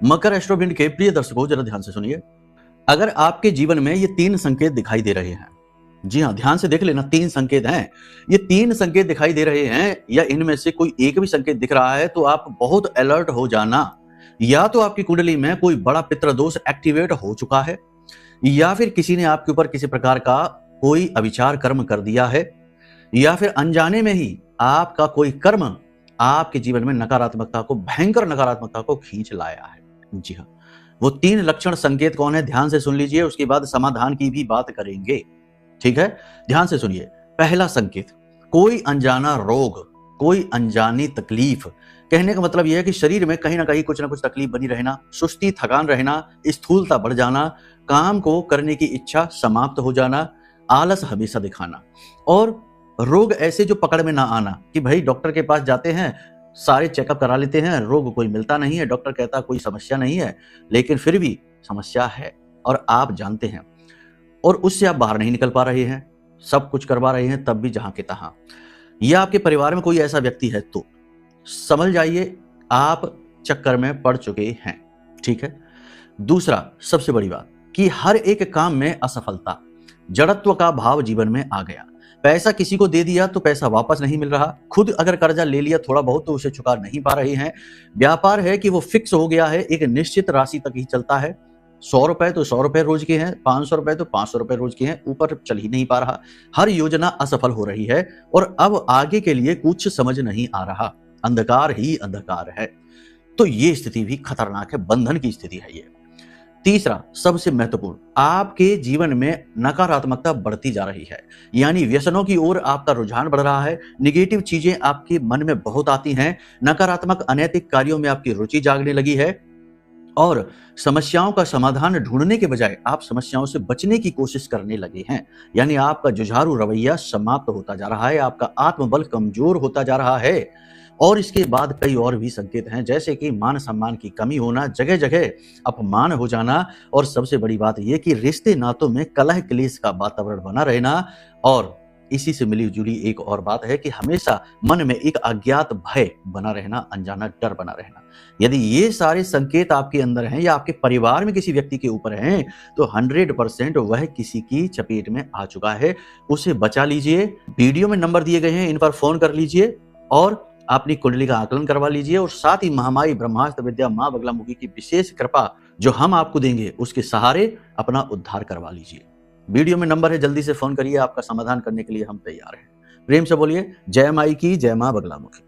मकर एस्ट्रोविंड के प्रिय दर्शकों, जरा ध्यान से सुनिए। अगर आपके जीवन में ये 3 संकेत दिखाई दे रहे हैं, जी हाँ, ध्यान से देख लेना, 3 संकेत हैं। ये 3 संकेत दिखाई दे रहे हैं या इनमें से कोई एक भी संकेत दिख रहा है तो आप बहुत अलर्ट हो जाना। या तो आपकी कुंडली में कोई बड़ा पितृदोष एक्टिवेट हो चुका है, या फिर किसी ने आपके ऊपर किसी प्रकार का कोई अविचार कर्म कर दिया है, या फिर अनजाने में ही आपका कोई कर्म आपके जीवन में नकारात्मकता को, भयंकर नकारात्मकता को खींच लाया है। जी हाँ, वो 3 लक्षण संकेत कौन है, ध्यान से सुन लीजिए, उसके बाद समाधान की भी बात करेंगे। ठीक है, ध्यान से सुनिए। पहला संकेत, कोई अनजाना रोग, कोई अनजानी तकलीफ। कहने का मतलब यह है कि शरीर में कहीं ना कहीं कुछ ना कुछ तकलीफ बनी रहना, सुस्ती, थकान रहना, स्थूलता बढ़ जाना, काम को करने की इच्छा समाप्त हो जाना, आलस हमेशा दिखाना, और रोग ऐसे जो पकड़ में ना आना कि भाई डॉक्टर के पास जाते हैं, सारे चेकअप करा लेते हैं, रोग कोई मिलता नहीं है, डॉक्टर कहता कोई समस्या नहीं है, लेकिन फिर भी समस्या है और आप जानते हैं और उससे आप बाहर नहीं निकल पा रहे हैं, सब कुछ करवा रहे हैं, तब भी जहां के तहां। या आपके परिवार में कोई ऐसा व्यक्ति है तो समझ जाइए आप चक्कर में पड़ चुके हैं। ठीक है। दूसरा, सबसे बड़ी बात कि हर एक काम में असफलता, जड़त्व का भाव जीवन में आ गया। पैसा किसी को दे दिया तो पैसा वापस नहीं मिल रहा, खुद अगर कर्जा ले लिया थोड़ा बहुत तो उसे चुका नहीं पा रहे हैं। व्यापार है कि वो फिक्स हो गया है, एक निश्चित राशि तक ही चलता है। 100 रुपए तो 100 रुपए रोज के हैं, 500 रुपए तो 500 रुपए रोज के हैं, ऊपर चल ही नहीं पा रहा। हर योजना असफल हो रही है और अब आगे के लिए कुछ समझ नहीं आ रहा, अंधकार ही अंधकार है। तो ये स्थिति भी खतरनाक है, बंधन की स्थिति है ये। तीसरा, सबसे महत्वपूर्ण, आपके जीवन में नकारात्मकता बढ़ती जा रही है, यानी व्यसनों की ओर आपका रुझान बढ़ रहा है। निगेटिव चीजें आपके मन में बहुत आती हैं, नकारात्मक अनैतिक कार्यों में आपकी रुचि जागने लगी है और समस्याओं का समाधान ढूंढने के बजाय आप समस्याओं से बचने की कोशिश करने लगे हैं। यानी आपका जुझारू रवैया समाप्त होता जा रहा है, आपका आत्मबल कमजोर होता जा रहा है। और इसके बाद कई और भी संकेत हैं, जैसे कि मान सम्मान की कमी होना, जगह जगह अपमान हो जाना, और सबसे बड़ी बात यह कि रिश्ते नातों में कलह क्लेश का वातावरण बना रहना। और इसी से मिली जुली एक और बात है कि हमेशा मन में एक अज्ञात भय बना रहना, अनजाना डर बना रहना। यदि ये सारे संकेत आपके अंदर हैं या आपके परिवार में किसी व्यक्ति के ऊपर हैं तो 100% वह किसी की चपेट में आ चुका है, उसे बचा लीजिए। वीडियो में नंबर दिए गए हैं, इन पर फोन कर लीजिए और अपनी कुंडली का आकलन करवा लीजिए, और साथ ही महामाई ब्रह्मास्त्र विद्या मां बगलामुखी की विशेष कृपा जो हम आपको देंगे उसके सहारे अपना उद्धार करवा लीजिए। वीडियो में नंबर है, जल्दी से फोन करिए, आपका समाधान करने के लिए हम तैयार हैं। प्रेम से बोलिए जय माई की, जय मां बगलामुखी।